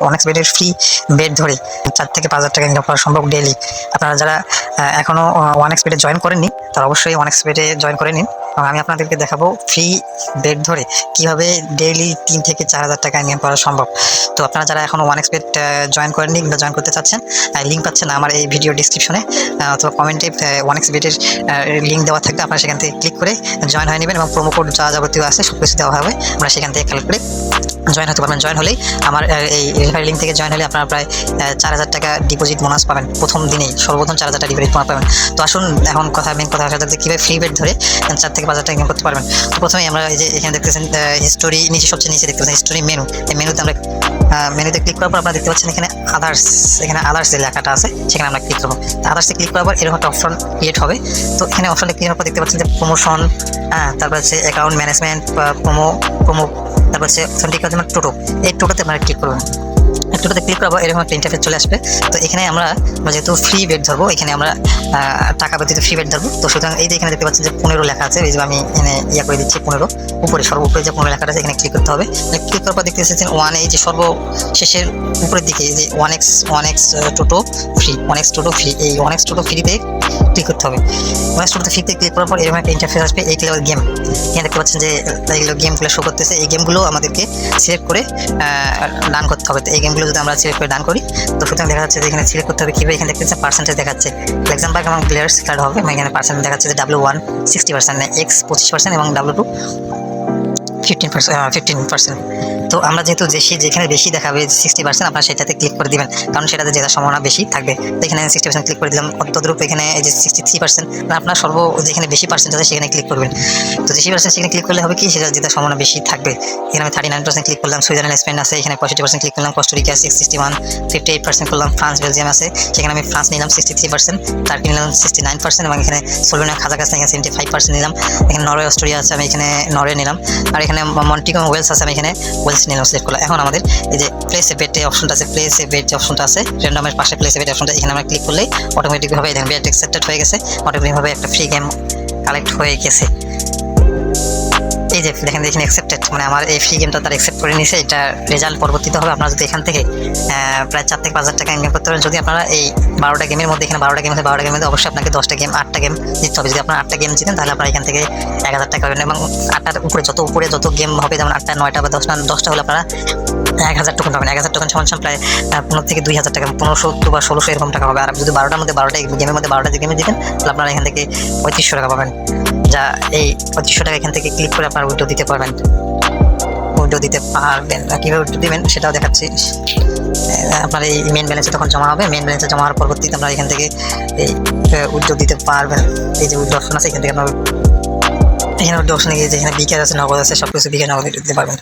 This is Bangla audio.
OneXBet এর ফ্রি বেট ধরে 4 থেকে 5,000 টাকা ইনকাম করা সম্ভব ডেইলি। আপনারা যারা এখনো OneXBet এ জয়েন করেননি তারা অবশ্যই OneXBet এ জয়েন করে নিন, এবং আমি আপনাদেরকে দেখাবো ফ্রি বেট ধরে কিভাবে ডেইলি 3 থেকে 4,000 টাকা ইনকাম করা সম্ভব। তো আপনারা যারা এখনো OneXBet জয়েন করেননি কিংবা জয়েন করতে চাচ্ছেন, লিঙ্ক পাচ্ছেন আমার এই ভিডিও ডিসক্রিপশনে অথবা কমেন্টে OneXBet এর লিঙ্ক দেওয়া থাকবে। আপনারা সেখান থেকে ক্লিক করে জয়েন হয়ে নেবেন এবং প্রোমো কোড যা যাবতীয় আছে সব কিছু দেওয়া হবে, আমরা সেখান থেকে কালেক্ট করে জয়েন হতে পারবেন। জয়েন হলেই আমার এই রেফারেল লিঙ্ক থেকে জয়েন হলে আপনারা প্রায় 4,000 টাকা ডিপোজিট বোনাস পাবেন প্রথম দিনেই, সর্বপ্রথম 4,000 টাকা ডিপোজিট বোনাস পাবেন। তো আসুন এখন মেন কথা আসা যাচ্ছে কীভাবে ফ্রি বেট ধরে 4 থেকে 5,000 টাকা ইনকাম করতে পারবেন। তো প্রথমেই আমরা এই যে এখানে দেখতেছেন হিস্টোরি, নিচে সবচেয়ে নিচে দেখতে পাচ্ছেন হিস্টোরি মেনু। এই মেনুতে আমরা মেনুতে ক্লিক করার পর আপনারা দেখতে পাচ্ছেন এখানে আদার্স যে লেখাটা আছে সেখানে আমরা ক্লিক করবো। আদার্সে ক্লিক করার পর এরকম একটা অপশন ক্রিয়েট হবে। তো এখানে অপশনটা ক্লিক করার পর দেখতে পাচ্ছেন যে প্রমোশন, তারপর হচ্ছে অ্যাকাউন্ট ম্যানেজমেন্ট, প্রোমো, তারপর হচ্ছে টোটো। এই টোটোতে আপনারা ক্লিক করবেন। টোটোতে ক্লিক করার পর এরকম একটা ইন্টারফেস চলে আসবে। তো এখানে আমরা যেহেতু ফ্রি বেট ধরবো, এখানে আমরা টাকা ব্যতীত ফ্রি বেট ধরবো। তো সুতরাং এই যে এখানে দেখতে পাচ্ছেন যে 15 লেখা আছে, এই যে আমি এখানে করে দিচ্ছি 15 উপরে, সর্বোপরে যে 15 লেখাটা আছে এখানে ক্লিক করতে হবে। ক্লিক করার পর দেখতে পাচ্ছেন এই যে সর্বশেষের উপরের দিকে এই যে OneX টোটো ফ্রি, OneX টোটো ফ্রি, এই OneX টোটো ফ্রিতে ক্লিক করতে হবে। OneX টোটো ফ্রিতে ক্লিক করার পর এরকম একটা ইন্টারফেস আসবে। এই লেভেল গেম, এখানে দেখতে পাচ্ছেন যে এইগুলো গেমগুলো শো করতেছে। এই গেমগুলো আমাদেরকে সিলেক্ট করে ডান করতে হবে। তো এই গেমগুলো যদি আমরা সিলেক্ট করে ডান করি, তো সুতরাং দেখা যাচ্ছে যে এখানে সিলেক্ট করতে হবে কীভাবে। এখানে দেখতে পাচ্ছেন পার্সেন্টেজ দেখাচ্ছে, এক্সাম্পল আমার প্লেয়ার্স কার্ড হবে, এখানে পার্সেন্ট দেখাচ্ছে যে W1 60%, X 25% এবং W2 15%। তো আমরা যেহেতু যেখানে বেশি দেখাবে 60%, আপনারা সেটাতে ক্লিক করে দিবেন, কারণ সেটাতে জেতার সম্ভাবনা বেশি থাকবে। তো এখানে 60% ক্লিক করে দিলাম। তদ্রূপ এখানে এই যে 63%, আপনার যেখানে বেশি পার্সেন্ট আছে সেখানে ক্লিক করবেন। তো 60% সেখানে ক্লিক করলে হবে কি, সেটা জেতার সম্ভাবনা বেশি থাকবে। এখানে আমি 39% ক্লিক করলাম। সুইজারল্যান্ড স্পেন আছে, এখানে 65% ক্লিক করলাম। কস্টারিকা 61, 58% করলাম। ফ্রান্স বেলজিয়াম আছে, সেখানে আমি ফ্রান্স নিলাম 63%, টার্কি নিলাম 69% এবং এখানে স্লোভেনিয়া কাজাখস্তান এখানে 75% নিলাম। এখানে নরওয়ে অস্ট্রেলিয়া আছে, আমি এখানে নরওয়ে নিলাম। আর এখানে মন্টিগো ওয়েলস আছে, আমি এখানে ওয়েলস নিলাম সিলেক্ট করলাম। এখন আমাদের এই যে প্লেস এ বেট অপশনটা আছে, প্লেস এ বেট যে অপশনটা আছে র্যান্ডমের পাশে প্লেস এ বেট অপশনটা, এখানে আমরা ক্লিক করলেই অটোমেটিকভাবে দেখেন বেট অ্যাকসেপ্টেড হয়ে গেছে, অটোমেটিকভাবে একটা ফ্রি গেম কালেক্ট হয়ে গেছে। এই যে দেখেন এখানে অ্যাকসেপ্টেড, মানে আমার এই ফ্রি গেমটা তারা অ্যাকসেপ্ট করে নিয়েছে। এটা রেজাল্ট পরবর্তীতে হবে। আপনারা যদি এখান থেকে প্রায় 4 থেকে 5,000 টাকা ইনকাম করতে পারেন, যদি আপনারা এই 12টা গেমের মধ্যে, এখানে 12টা গেম আছে, 12টা গেমের মধ্যে অবশ্যই আপনাকে 8টা গেম জিততে হবে। যদি আপনারা 8টা গেম জিতেন তাহলে আপনারা এখান থেকে 1,000 টাকা পাবেন, এবং 8টার উপরে যত গেম হবে, যেমন 8টা 9টা বা 10টা হলে আপনারা 1,000 টোকেন পাবেন। 1,000 টোকেন সমান প্রায় 15 থেকে 2,000 টাকা, 1500 বা 1600 এরকম টাকা হবে। আর যদি 12টার মধ্যে 12টা গেমের মধ্যে 12টা গেমে জিতেন তাহলে আপনারা এখান থেকে 3500 টাকা পাবেন। যা এই 3500 টাকা এখান থেকে ক্লিক করে আপনারা উইথড্র দিতে পারবেন। কীভাবে উইথড্র দিবেন সেটাও দেখাচ্ছি। আপনার এই মেন ব্যালেন্সে তখন জমা হবে। মেন ব্যালেন্সে জমা হওয়ার পরবর্তীতে আপনারা এখান থেকে এই উইথড্র দিতে পারবেন। এই যে উইথড্র অপশন আছে, এখান থেকে আপনার এখানে উইথড্র অপশনে গিয়ে যেখানে বিকাশ আছে, নগদ আছে, সব কিছু বিকাশ নগদ দিতে পারবেন।